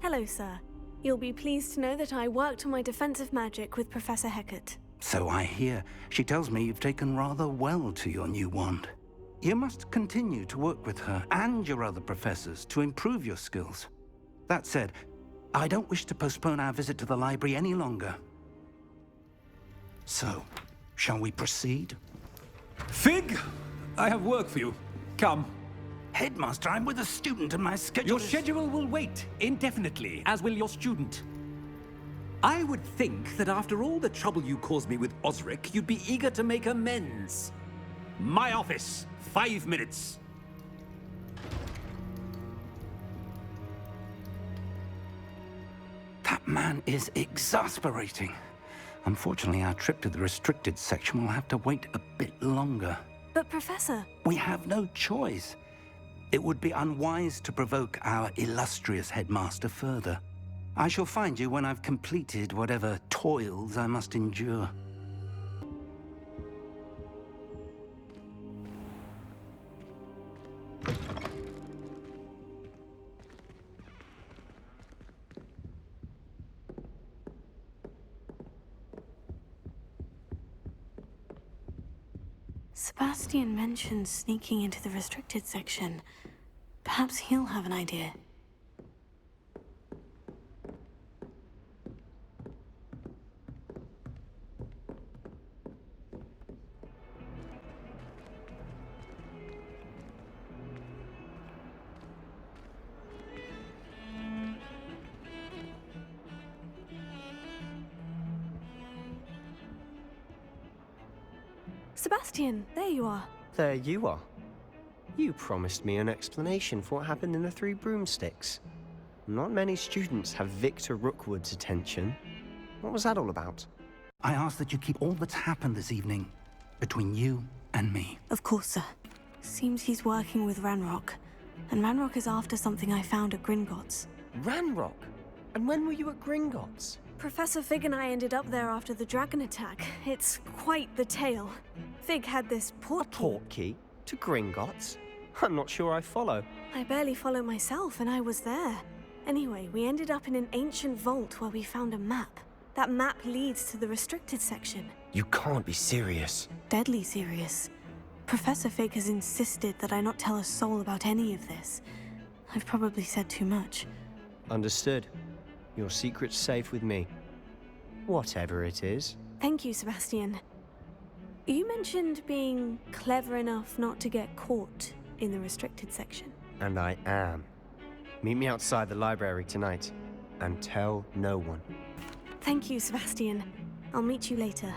Hello, sir. You'll be pleased to know that I worked on my defensive magic with Professor Hecat. So I hear. She tells me you've taken rather well to your new wand. You must continue to work with her and your other professors to improve your skills. That said, I don't wish to postpone our visit to the library any longer. So, shall we proceed? Fig, I have work for you. Come. Headmaster, I'm with a student and my schedule Your schedule will wait indefinitely, as will your student. I would think that after all the trouble you caused me with Osric, you'd be eager to make amends. My office, 5 minutes. That man is exasperating. Unfortunately, our trip to the restricted section will have to wait a bit longer. But, Professor... We have no choice. It would be unwise to provoke our illustrious headmaster further. I shall find you when I've completed whatever toils I must endure. Sebastian mentioned sneaking into the restricted section. Perhaps he'll have an idea. Sebastian, there you are. There you are. You promised me an explanation for what happened in the Three Broomsticks. Not many students have Victor Rookwood's attention. What was that all about? I ask that you keep all that's happened this evening between you and me. Of course, sir. Seems he's working with Ranrock. And Ranrock is after something I found at Gringotts. Ranrock? And when were you at Gringotts? Professor Fig and I ended up there after the dragon attack. It's quite the tale. Fig had this portkey. Portkey? To Gringotts? I'm not sure I follow. I barely follow myself, and I was there. Anyway, we ended up in an ancient vault where we found a map. That map leads to the restricted section. You can't be serious. Deadly serious. Professor Fig has insisted that I not tell a soul about any of this. I've probably said too much. Understood. Your secret's safe with me. Whatever it is. Thank you, Sebastian. You mentioned being clever enough not to get caught in the restricted section. And I am. Meet me outside the library tonight, and tell no one. Thank you, Sebastian. I'll meet you later.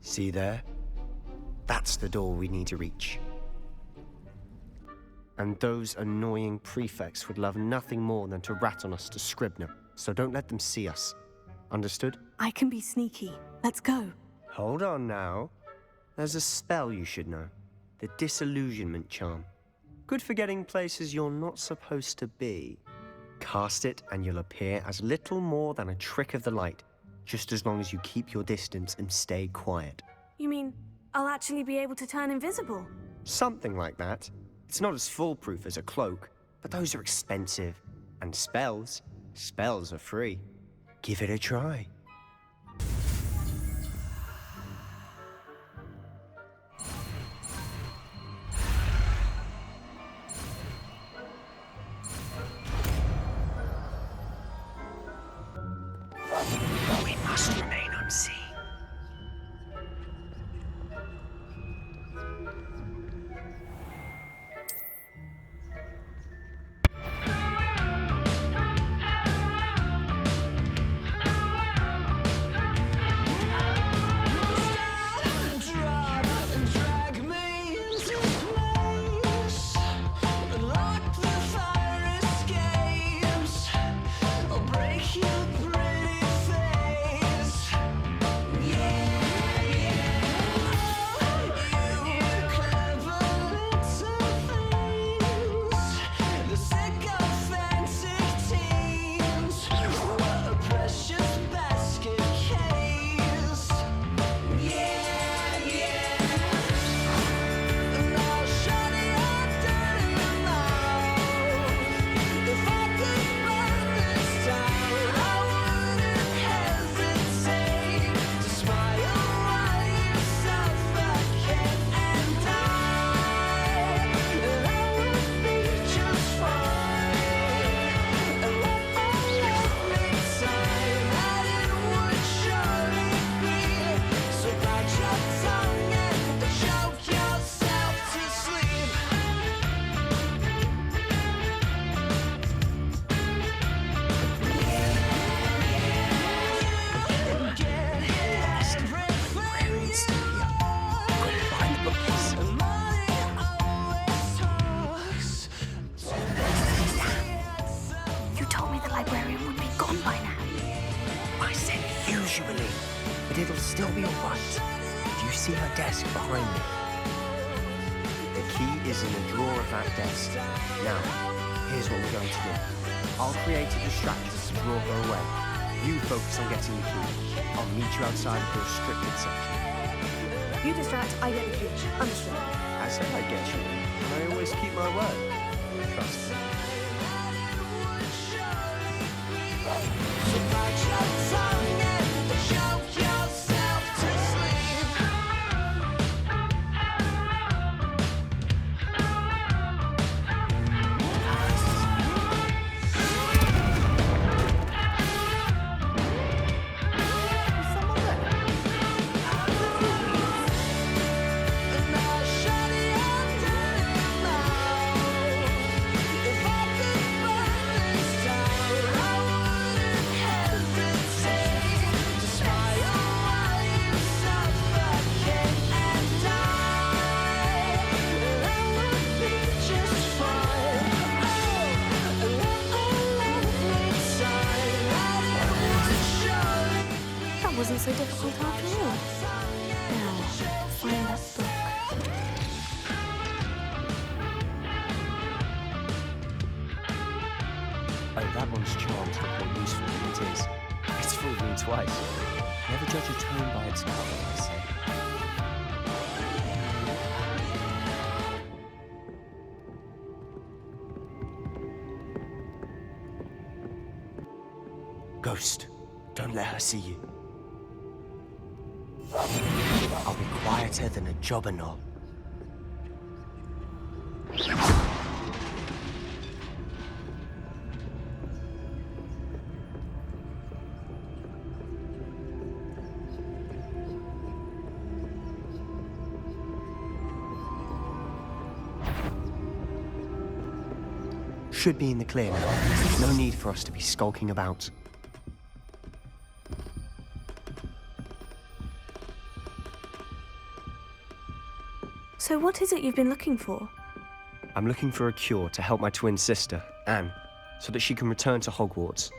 See there? That's the door we need to reach. And those annoying prefects would love nothing more than to rat on us to Scribner, so don't let them see us. Understood? I can be sneaky. Let's go. Hold on now. There's a spell you should know. The Disillusionment Charm. Good for getting places you're not supposed to be. Cast it and you'll appear as little more than a trick of the light, just as long as you keep your distance and stay quiet. You mean I'll actually be able to turn invisible? Something like that. It's not as foolproof as a cloak, but those are expensive. And spells are free. Give it a try. We must remain unseen. but it'll still be alright. Do you see her desk behind me? The key is in the drawer of that desk. Now, here's what we're going to do. I'll create a distraction to draw her away. You focus on getting the key. I'll meet you outside of the restricted section. You distract, I get the key. Understood. I said I'd get you, and I always keep my word. Trust me. Wasn't so difficult after all. Now, find that book. Oh, that one's charmed look more useful than it is. It's fooled me twice. Never judge a tone by its cover, I say. Ghost, don't let her see you. I'll be quieter than a jobberknoll. Should be in the clear now. No need for us to be skulking about. So what is it you've been looking for? I'm looking for a cure to help my twin sister, Anne, so that she can return to Hogwarts.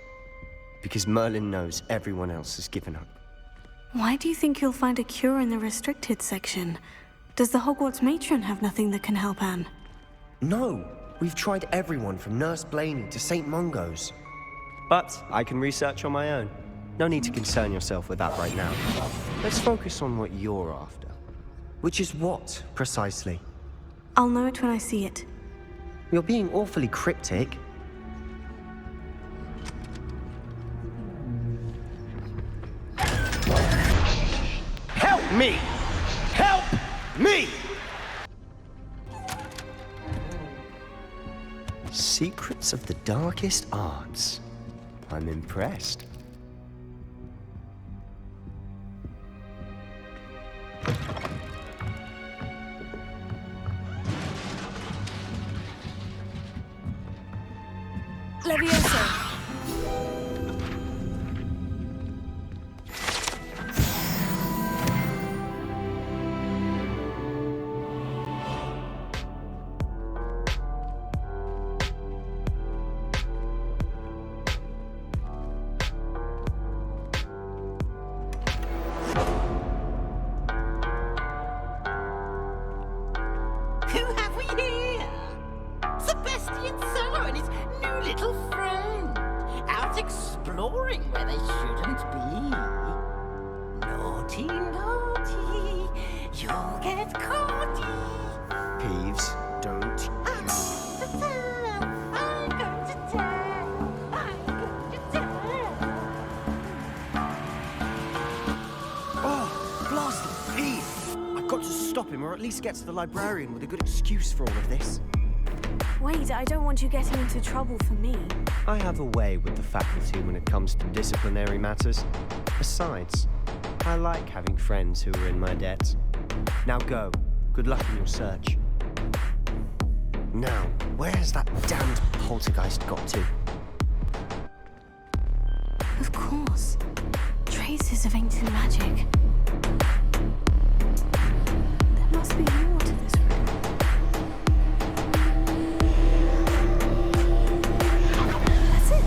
Because Merlin knows everyone else has given up. Why do you think you'll find a cure in the restricted section? Does the Hogwarts matron have nothing that can help Anne? No! We've tried everyone from Nurse Blaney to St. Mungo's. But I can research on my own. No need to concern yourself with that right now. Let's focus on what you're after. Which is what, precisely? I'll know it when I see it. You're being awfully cryptic. Help me! Help me! Secrets of the darkest arts. I'm impressed. Levioso. Who have we here? Sebastian Summer and his new little friend, out exploring where they shouldn't be. Naughty, naughty, you'll get caughty. Peeves, don't. I'm going to tell, I'm going to tell, I'm going to tell. Oh, blast Peeve! I've got to stop him, or at least get to the librarian with a good excuse for all of this. Wait, I don't want you getting into trouble for me. I have a way with the faculty when it comes to disciplinary matters. Besides, I like having friends who are in my debt. Now go. Good luck in your search. Now, where has that damned poltergeist got to? Of course. Traces of ancient magic. There must be more to this room. That's it.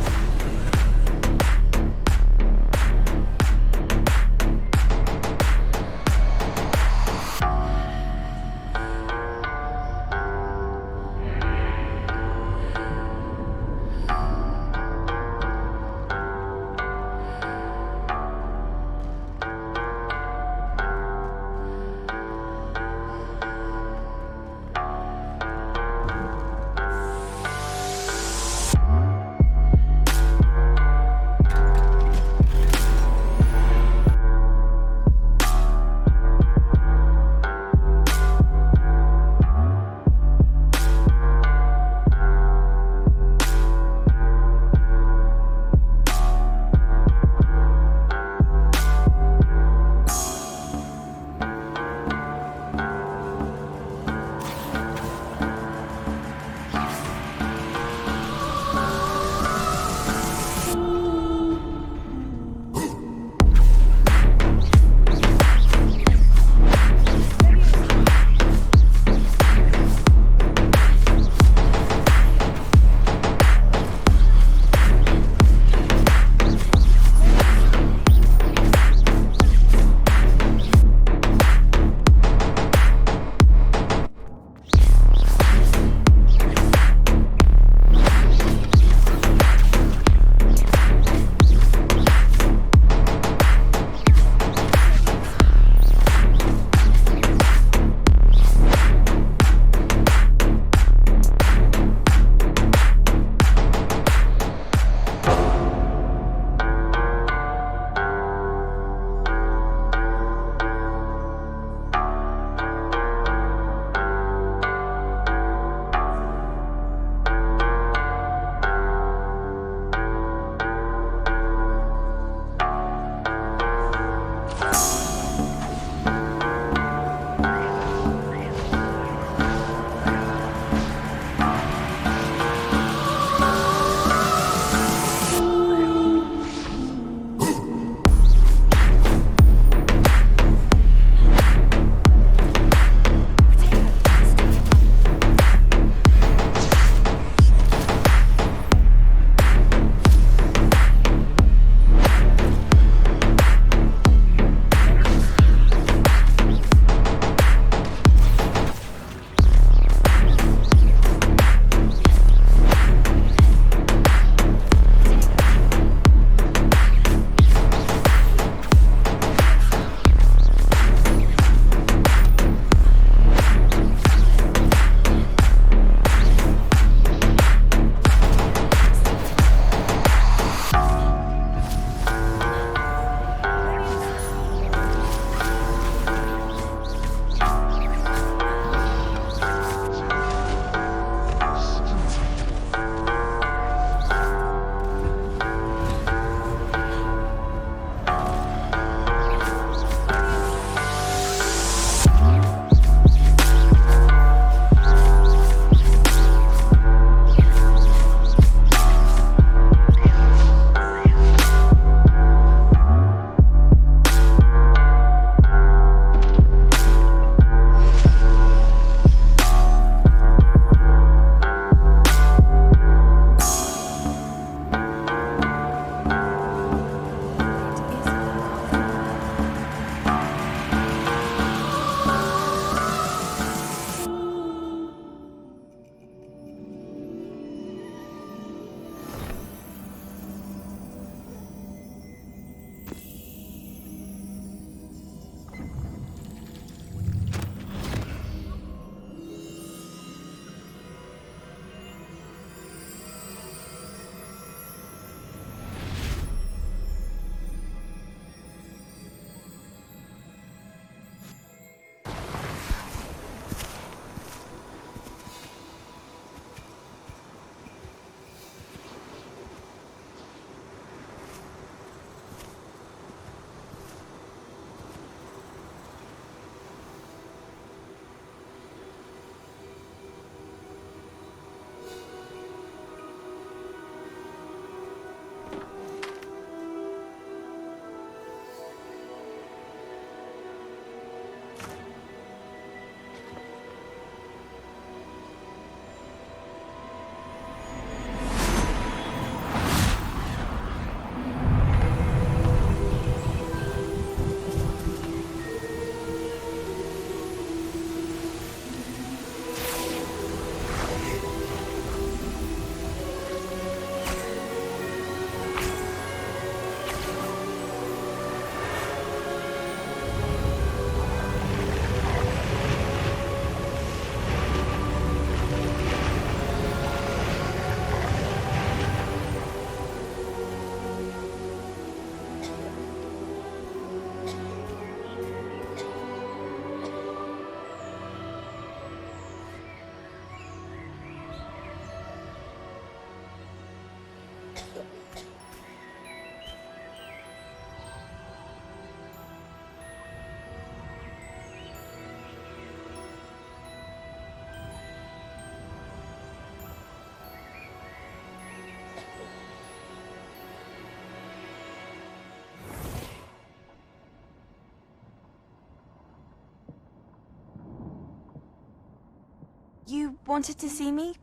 You wanted to see me?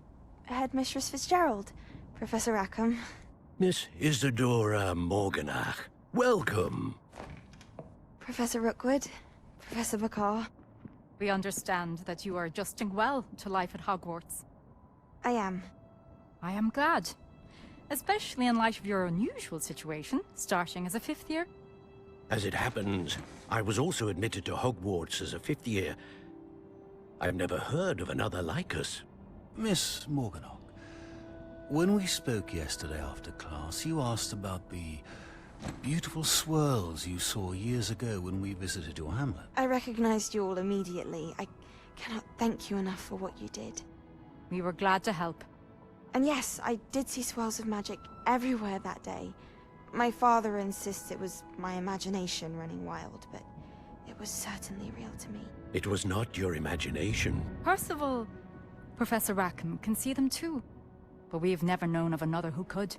Headmistress Fitzgerald, Professor Rackham. Miss Isadora Morganach, welcome. Professor Rookwood, Professor Bakar. We understand that you are adjusting well to life at Hogwarts. I am. I am glad. Especially in light of your unusual situation, starting as a 5th year. As it happens, I was also admitted to Hogwarts as a 5th year. I've never heard of another like us. Miss Morganach, when we spoke yesterday after class, you asked about the beautiful swirls you saw years ago when we visited your hamlet. I recognized you all immediately. I cannot thank you enough for what you did. We were glad to help. And yes, I did see swirls of magic everywhere that day. My father insists it was my imagination running wild, but it was certainly real to me. It was not your imagination. Percival, Professor Rackham can see them too. But we have never known of another who could.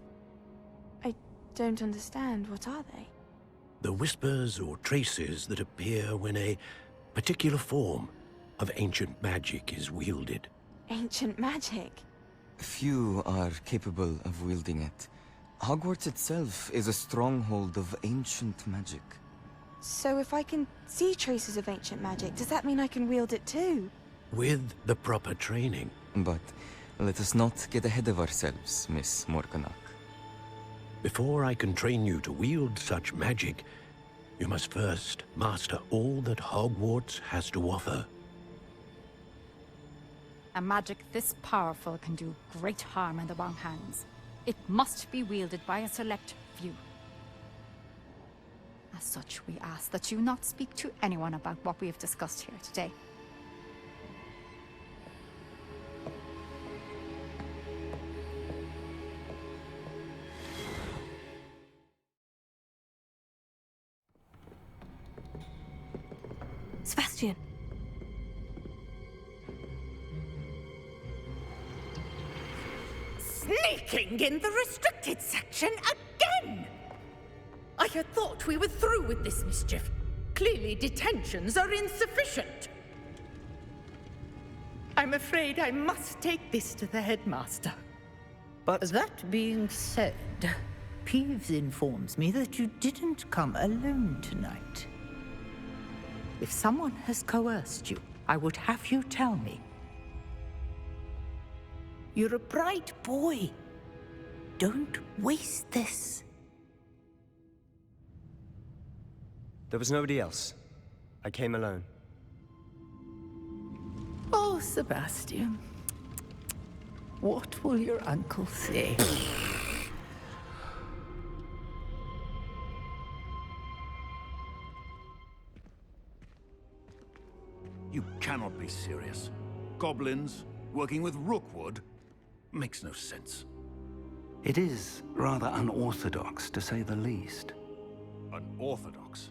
I don't understand. What are they? The whispers or traces that appear when a particular form of ancient magic is wielded. Ancient magic? Few are capable of wielding it. Hogwarts itself is a stronghold of ancient magic. So if I can see traces of ancient magic, does that mean I can wield it too? With the proper training. But let us not get ahead of ourselves, Miss Morganach. Before I can train you to wield such magic, you must first master all that Hogwarts has to offer. A magic this powerful can do great harm in the wrong hands. It must be wielded by a select few. As such, we ask that you not speak to anyone about what we have discussed here today. Sebastian. Sneaking in the restricted section again! I had thought we were through with this mischief. Clearly detentions are insufficient. I'm afraid I must take this to the headmaster. But That being said, Peeves informs me that you didn't come alone tonight. If someone has coerced you, I would have you tell me. You're a bright boy. Don't waste this. there was nobody else. I came alone. Oh, Sebastian. What will your uncle say? You cannot be serious. Goblins working with Rookwood makes no sense. It is rather unorthodox, to say the least. Unorthodox?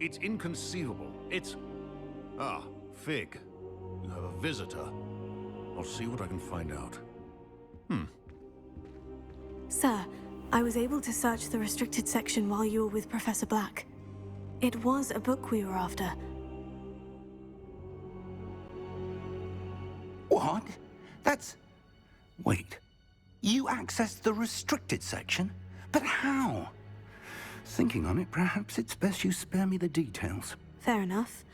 It's inconceivable. It's... Ah, Fig. You have a visitor. I'll see what I can find out. Sir, I was able to search the restricted section while you were with Professor Black. It was a book we were after. What? That's... Wait. You accessed the restricted section? But how? Thinking on it, perhaps it's best you spare me the details. Fair enough.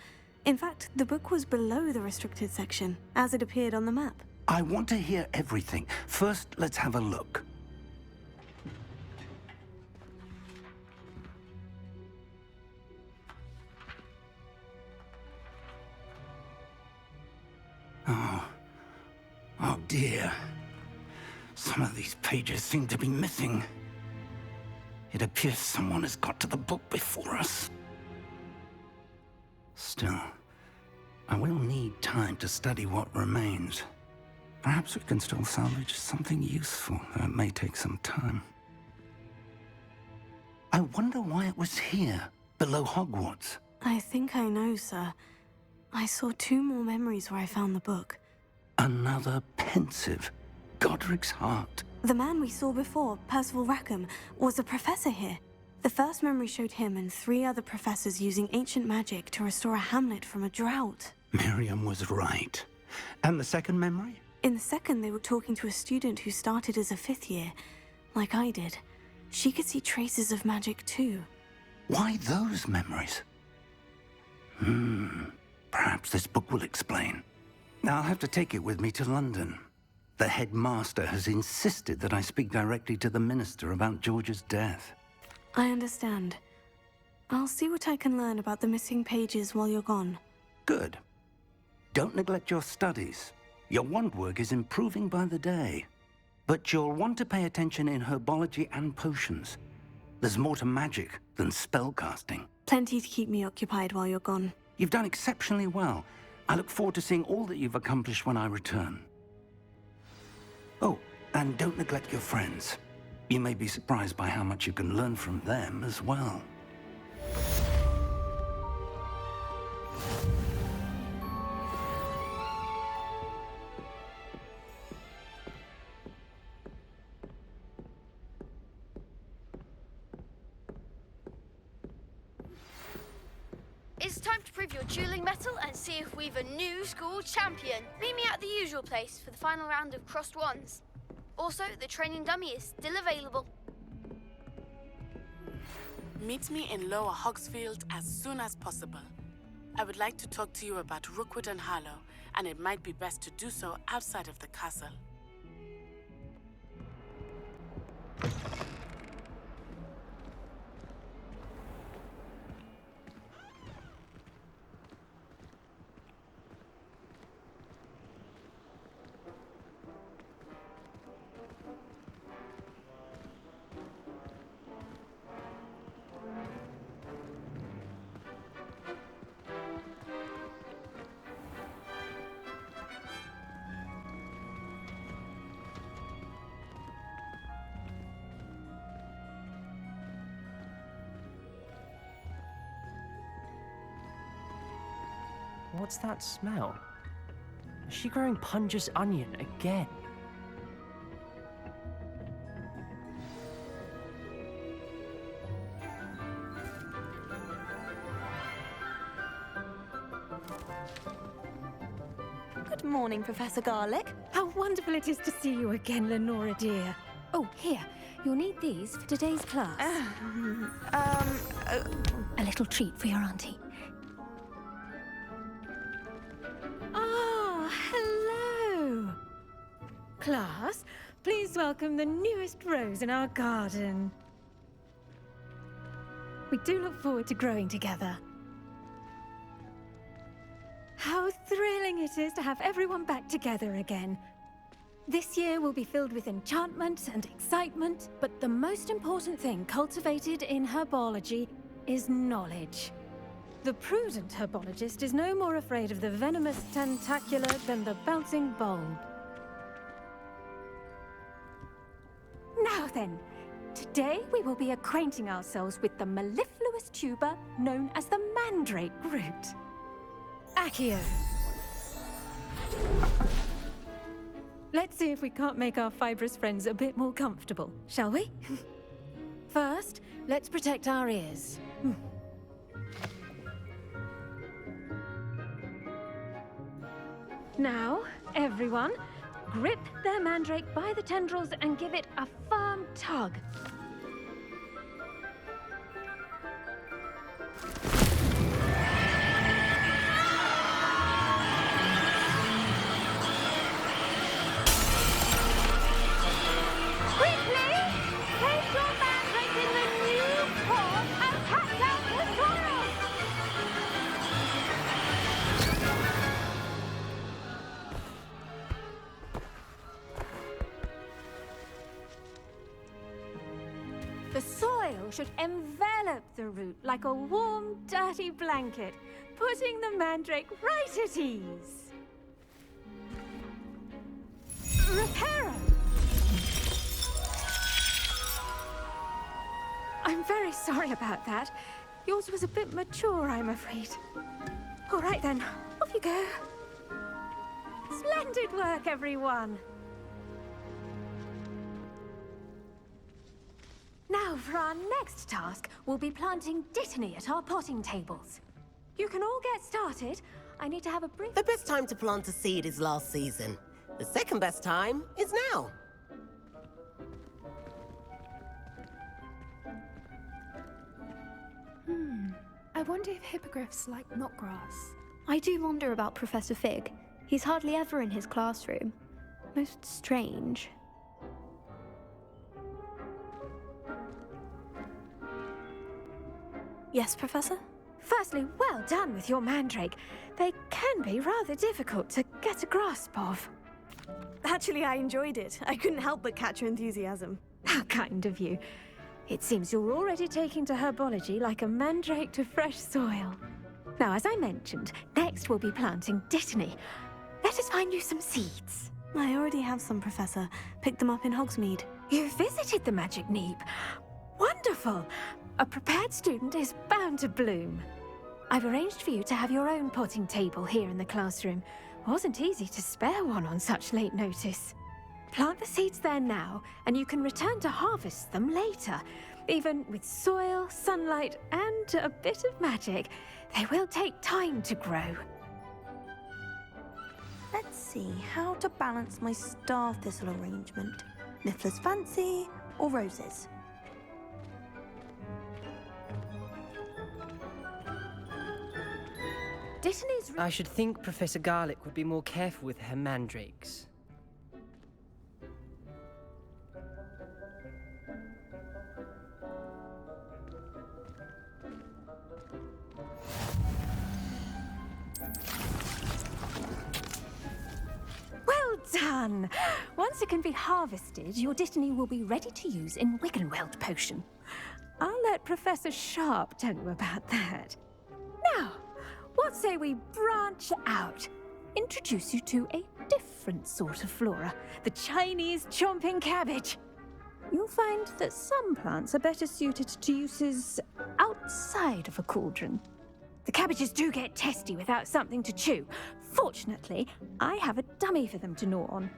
In fact, the book was below the restricted section, as it appeared on the map. I want to hear everything. First, let's have a look. Oh dear. Some of these pages seem to be missing. It appears someone has got to the book before us. Still, I will need time to study what remains. Perhaps we can still salvage something useful, though it may take some time. I wonder why it was here, below Hogwarts. I think I know, sir. I saw 2 more memories where I found the book. Another pensive. Godric's heart. The man we saw before, Percival Rackham, was a professor here. The first memory showed him and 3 other professors using ancient magic to restore a hamlet from a drought. Miriam was right. And the second memory? In the second, they were talking to a student who started as a 5th year, like I did. She could see traces of magic too. Why those memories? Perhaps this book will explain. Now I'll have to take it with me to London. The headmaster has insisted that I speak directly to the minister about George's death. I understand. I'll see what I can learn about the missing pages while you're gone. Good. Don't neglect your studies. Your wand work is improving by the day. But you'll want to pay attention in herbology and potions. There's more to magic than spellcasting. Plenty to keep me occupied while you're gone. You've done exceptionally well. I look forward to seeing all that you've accomplished when I return. Oh, and don't neglect your friends. You may be surprised by how much you can learn from them as well. It's time to prove your dueling mettle and see if we've a new school champion. Meet me at the usual place for the final round of crossed wands. Also, the training dummy is still available. Meet me in Lower Hogsfield as soon as possible. I would like to talk to you about Rookwood and Harlow, and it might be best to do so outside of the castle. What's that smell? Is she growing Punja's onion again? Good morning, Professor Garlick. How wonderful it is to see you again, Lenora dear. Oh, here. You'll need these for today's class. A little treat for your auntie. Ah, hello. Class, please welcome the newest rose in our garden. We do look forward to growing together. How thrilling it is to have everyone back together again. This year will be filled with enchantment and excitement, but the most important thing cultivated in herbology is knowledge. The prudent herbologist is no more afraid of the venomous tentacula than the bouncing bulb. Now then, today we will be acquainting ourselves with the mellifluous tuber known as the mandrake root. Accio. Let's see if we can't make our fibrous friends a bit more comfortable, shall we? First, let's protect our ears. Now, everyone, grip their mandrake by the tendrils and give it a firm tug. The soil should envelop the root like a warm, dirty blanket, putting the mandrake right at ease. Reparo! I'm very sorry about that. Yours was a bit mature, I'm afraid. All right then, off you go. Splendid work, everyone. Now, for our next task, we'll be planting dittany at our potting tables. You can all get started. I need to have a brief... The best time to plant a seed is last season. The second best time is now. I wonder if hippogriffs like knotgrass. I do wonder about Professor Fig. He's hardly ever in his classroom. Most strange. Yes, Professor? Firstly, well done with your mandrake. They can be rather difficult to get a grasp of. Actually, I enjoyed it. I couldn't help but catch your enthusiasm. How kind of you. It seems you're already taking to herbology like a mandrake to fresh soil. Now, as I mentioned, next we'll be planting Dittany. Let us find you some seeds. I already have some, Professor. Picked them up in Hogsmeade. You visited the Magic Neep. Wonderful! A prepared student is bound to bloom. I've arranged for you to have your own potting table here in the classroom. Wasn't easy to spare one on such late notice. Plant the seeds there now, and you can return to harvest them later. Even with soil, sunlight, and a bit of magic, they will take time to grow. Let's see how to balance my star thistle arrangement. Niffler's Fancy or roses? Dittany's... I should think Professor Garlick would be more careful with her mandrakes. Well done! Once it can be harvested, your Dittany will be ready to use in Wiggenweld potion. I'll let Professor Sharp tell you about that. Now, what say we branch out? Introduce you to a different sort of flora, the Chinese chomping cabbage. You'll find that some plants are better suited to uses outside of a cauldron. The cabbages do get testy without something to chew. Fortunately, I have a dummy for them to gnaw on.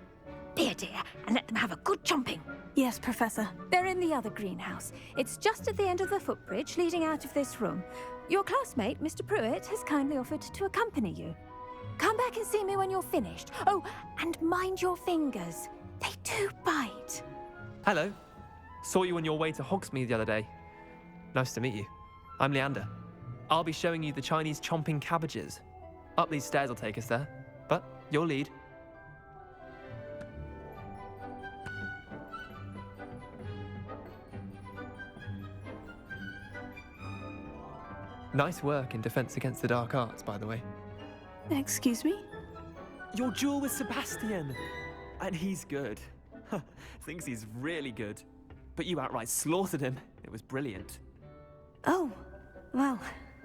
Be a dear and let them have a good chomping. Yes, Professor. They're in the other greenhouse. It's just at the end of the footbridge leading out of this room. Your classmate, Mr. Pruitt, has kindly offered to accompany you. Come back and see me when you're finished. Oh, and mind your fingers. They do bite. Hello. Saw you on your way to Hogsmeade the other day. Nice to meet you. I'm Leander. I'll be showing you the Chinese chomping cabbages. Up these stairs will take us there, but you'll lead. Nice work in Defense Against the Dark Arts, by the way. Excuse me? Your duel with Sebastian! And he's good. Thinks he's really good. But you outright slaughtered him. It was brilliant. Oh, well,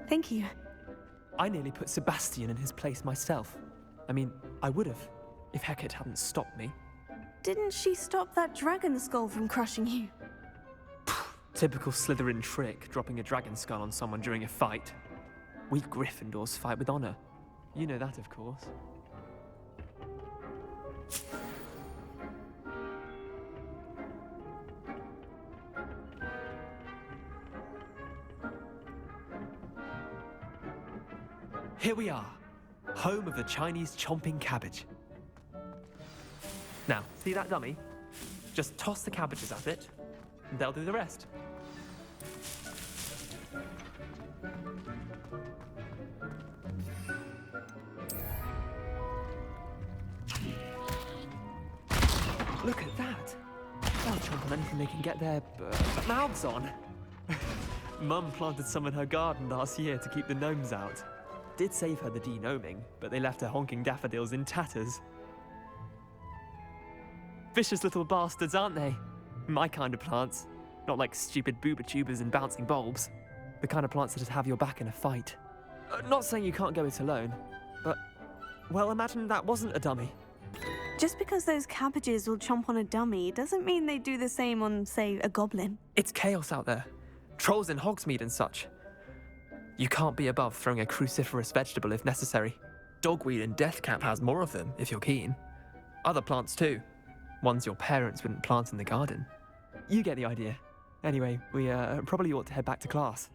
thank you. I nearly put Sebastian in his place myself. I mean, I would have, if Hecate hadn't stopped me. Didn't she stop that dragon skull from crushing you? Typical Slytherin trick, dropping a dragon skull on someone during a fight. We Gryffindors fight with honor. You know that, of course. Here we are, home of the Chinese chomping cabbage. Now, see that dummy? Just toss the cabbages at it, and they'll do the rest. Look at that! They'll chomp on anything they can get their mouths on. Mum planted some in her garden last year to keep the gnomes out. Did save her the de-gnoming, but they left her honking daffodils in tatters. Vicious little bastards, aren't they? My kind of plants. Not like stupid booba tubers and bouncing bulbs. The kind of plants that'd have your back in a fight. Not saying you can't go it alone, but, well, imagine that wasn't a dummy. Just because those cabbages will chomp on a dummy doesn't mean they do the same on, say, a goblin. It's chaos out there. Trolls in Hogsmeade and such. You can't be above throwing a cruciferous vegetable if necessary. Dogweed and deathcap has more of them, if you're keen. Other plants too. Ones your parents wouldn't plant in the garden. You get the idea. Anyway, we probably ought to head back to class.